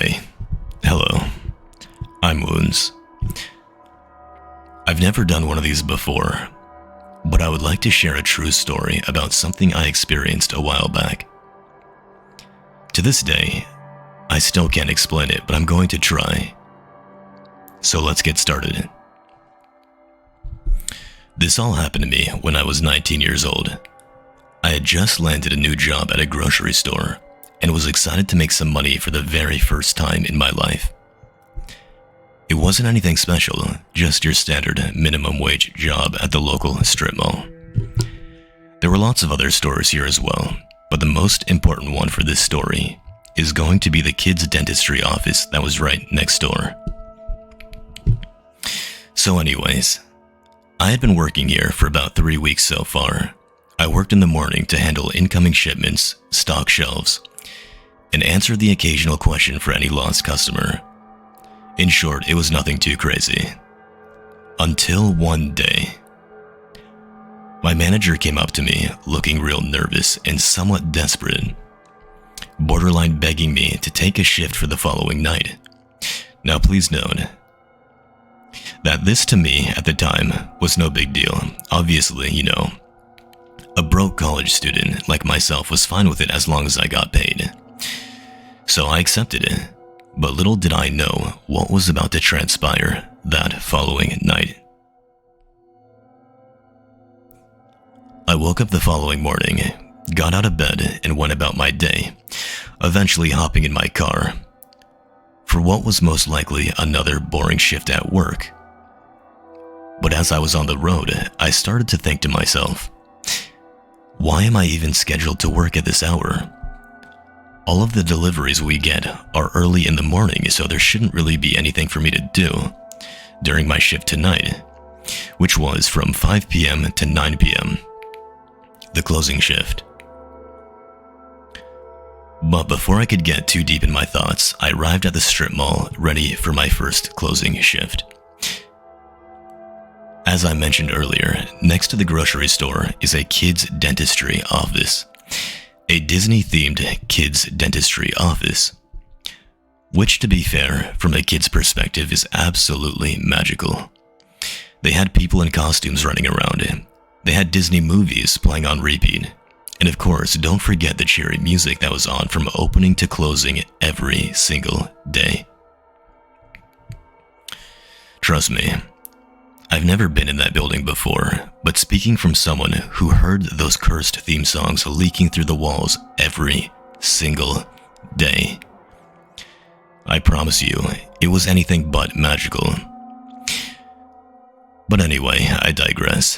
Hi. Hello. I'm Wounds. I've never done one of these before, but I would like to share a true story about something I experienced a while back. To this day, I still can't explain it, but I'm going to try. So let's get started. This all happened to me when I was 19 years old. I had just landed a new job at a grocery store and was excited to make some money for the very first time in my life. It wasn't anything special, just your standard minimum wage job at the local strip mall. There were lots of other stores here as well, but the most important one for this story is going to be the kids' dentistry office that was right next door. So anyways, I had been working here for about 3 weeks so far. I worked in the morning to handle incoming shipments, stock shelves, and answer the occasional question for any lost customer. In short, it was nothing too crazy. Until one day, my manager came up to me looking real nervous and somewhat desperate, borderline begging me to take a shift for the following night. Now please note that this to me at the time was no big deal. Obviously, a broke college student like myself was fine with it as long as I got paid. So I accepted it, but little did I know what was about to transpire that following night. I woke up the following morning, got out of bed, and went about my day, eventually hopping in my car for what was most likely another boring shift at work. But as I was on the road, I started to think to myself, why am I even scheduled to work at this hour? All of the deliveries we get are early in the morning, so there shouldn't really be anything for me to do during my shift tonight, which was from 5 p.m. to 9 p.m., the closing shift. But before I could get too deep in my thoughts, I arrived at the strip mall ready for my first closing shift. As I mentioned earlier, next to the grocery store is a kids' dentistry office. A Disney-themed kids' dentistry office. Which, to be fair, from a kid's perspective is absolutely magical. They had people in costumes running around. They had Disney movies playing on repeat. And of course, don't forget the cheery music that was on from opening to closing every single day. Trust me, I've never been in that building before, but speaking from someone who heard those cursed theme songs leaking through the walls every single day, I promise you, it was anything but magical. But anyway, I digress.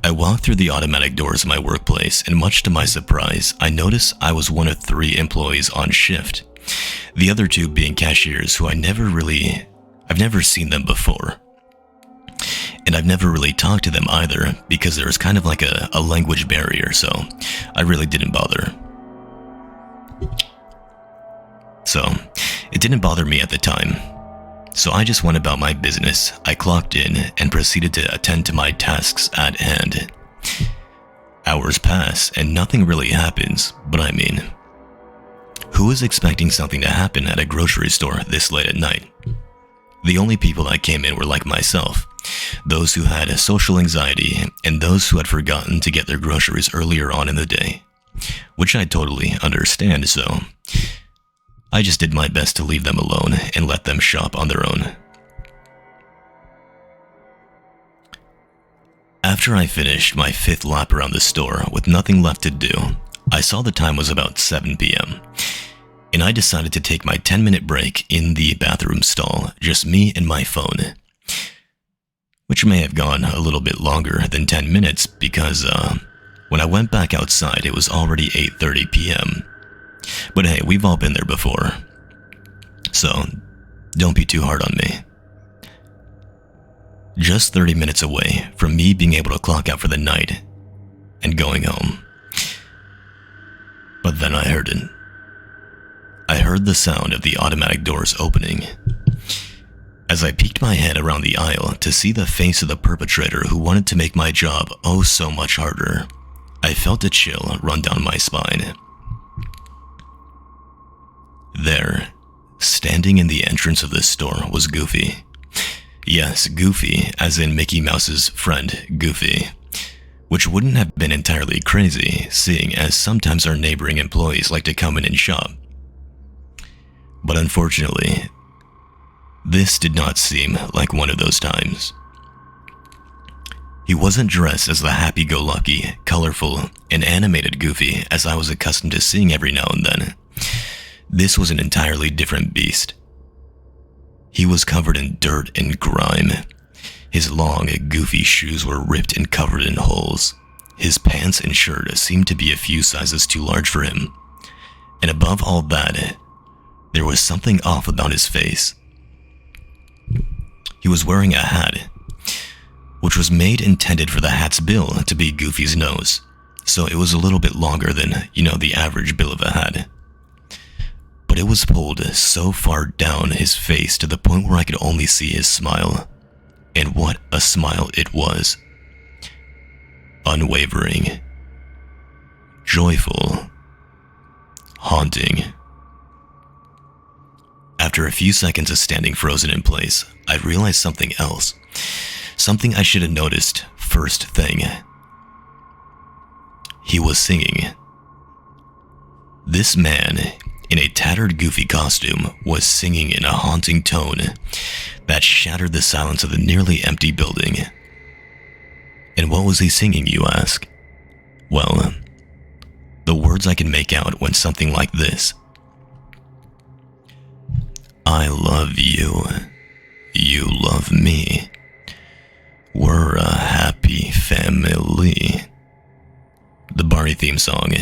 I walked through the automatic doors of my workplace, and much to my surprise, I noticed I was one of 3 employees on shift, the other 2 being cashiers who I've never seen them before. And I've never really talked to them either, because there was kind of like a language barrier, so I really didn't bother. So, it didn't bother me at the time. So I just went about my business. I clocked in and proceeded to attend to my tasks at hand. Hours pass and nothing really happens, but I mean, who is expecting something to happen at a grocery store this late at night? The only people that came in were like myself, those who had social anxiety and those who had forgotten to get their groceries earlier on in the day, which I totally understand, so I just did my best to leave them alone and let them shop on their own. After I finished my 5th lap around the store with nothing left to do, I saw the time was about 7 p.m., and I decided to take my 10-minute break in the bathroom stall, just me and my phone. Which may have gone a little bit longer than 10 minutes because when I went back outside, it was already 8:30 p.m. But hey, we've all been there before, so don't be too hard on me. Just 30 minutes away from me being able to clock out for the night and going home. But then I heard it. I heard the sound of the automatic doors opening. As I peeked my head around the aisle to see the face of the perpetrator who wanted to make my job oh so much harder, I felt a chill run down my spine. There, standing in the entrance of the store was Goofy. Yes, Goofy, as in Mickey Mouse's friend, Goofy. Which wouldn't have been entirely crazy, seeing as sometimes our neighboring employees like to come in and shop. But unfortunately, this did not seem like one of those times. He wasn't dressed as the happy-go-lucky, colorful, and animated Goofy as I was accustomed to seeing every now and then. This was an entirely different beast. He was covered in dirt and grime. His long, goofy shoes were ripped and covered in holes. His pants and shirt seemed to be a few sizes too large for him. And above all that, there was something off about his face. He was wearing a hat, which was intended for the hat's bill to be Goofy's nose, so it was a little bit longer than, the average bill of a hat. But it was pulled so far down his face to the point where I could only see his smile. And what a smile it was. Unwavering. Joyful. Haunting. After a few seconds of standing frozen in place, I realized something else. Something I should have noticed first thing. He was singing. This man, in a tattered Goofy costume, was singing in a haunting tone that shattered the silence of the nearly empty building. And what was he singing, you ask? Well, the words I can make out went something like this. I love you. You love me. We're a happy family. The Barney theme song.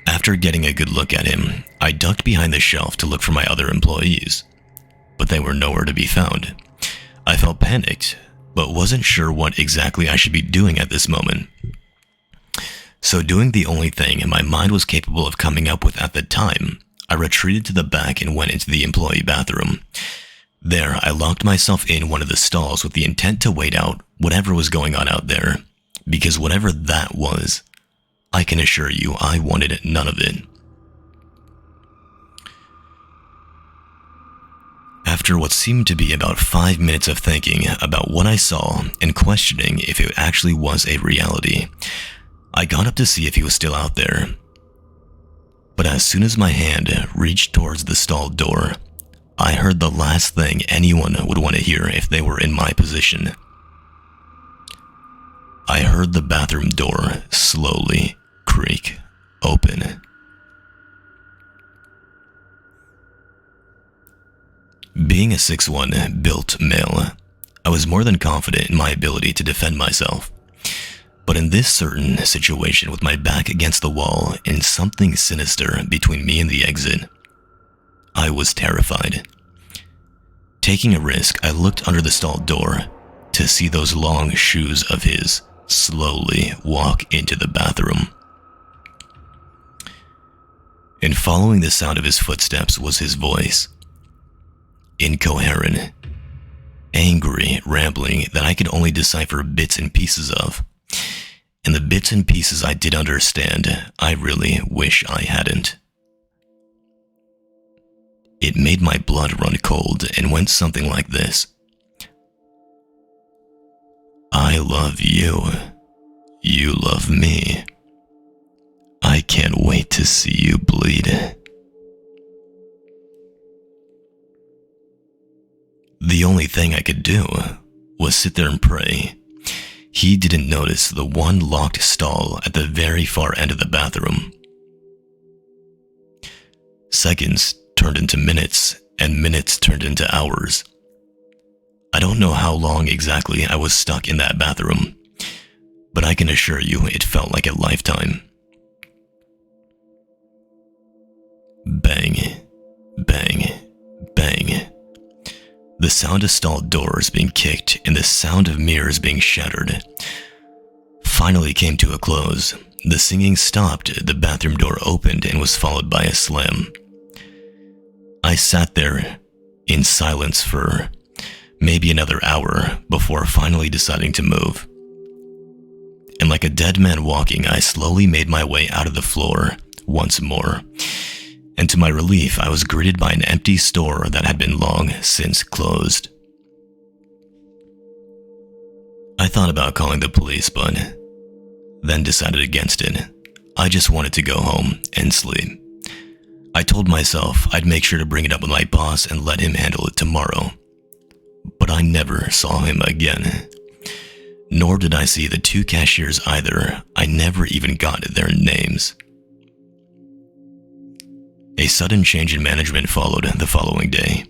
After getting a good look at him, I ducked behind the shelf to look for my other employees, but they were nowhere to be found. I felt panicked, but wasn't sure what exactly I should be doing at this moment. So doing the only thing my mind was capable of coming up with at the time, I retreated to the back and went into the employee bathroom. There, I locked myself in one of the stalls with the intent to wait out whatever was going on out there, because whatever that was, I can assure you I wanted none of it. After what seemed to be about 5 minutes of thinking about what I saw and questioning if it actually was a reality, I got up to see if he was still out there. But as soon as my hand reached towards the stall door, I heard the last thing anyone would want to hear if they were in my position. I heard the bathroom door slowly creak open. Being a 6'1" built male, I was more than confident in my ability to defend myself. But in this certain situation with my back against the wall and something sinister between me and the exit, I was terrified. Taking a risk, I looked under the stall door to see those long shoes of his slowly walk into the bathroom. And following the sound of his footsteps was his voice. Incoherent, angry, rambling that I could only decipher bits and pieces of. And the bits and pieces I did understand, I really wish I hadn't. It made my blood run cold and went something like this. I love you. You love me. I can't wait to see you bleed. The only thing I could do was sit there and pray he didn't notice the one locked stall at the very far end of the bathroom. Seconds turned into minutes, and minutes turned into hours. I don't know how long exactly I was stuck in that bathroom, but I can assure you it felt like a lifetime. Bang, bang, bang. The sound of stall doors being kicked and the sound of mirrors being shattered finally came to a close. The singing stopped, the bathroom door opened and was followed by a slam. I sat there in silence for maybe another hour before finally deciding to move. And like a dead man walking, I slowly made my way out of the floor, once more. And to my relief, I was greeted by an empty store that had been long since closed. I thought about calling the police, but then decided against it. I just wanted to go home and sleep. I told myself I'd make sure to bring it up with my boss and let him handle it tomorrow. But I never saw him again. Nor did I see the 2 cashiers either. I never even got their names. A sudden change in management followed the following day,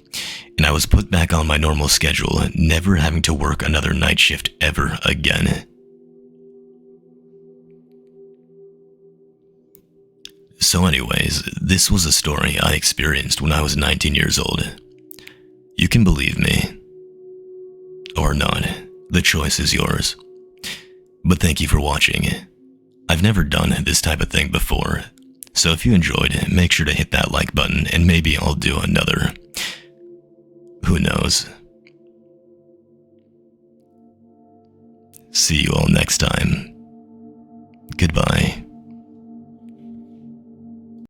and I was put back on my normal schedule, never having to work another night shift ever again. So anyways, this was a story I experienced when I was 19 years old. You can believe me. Or not. The choice is yours. But thank you for watching. I've never done this type of thing before, so if you enjoyed, make sure to hit that like button and maybe I'll do another. Who knows? See you all next time. Goodbye.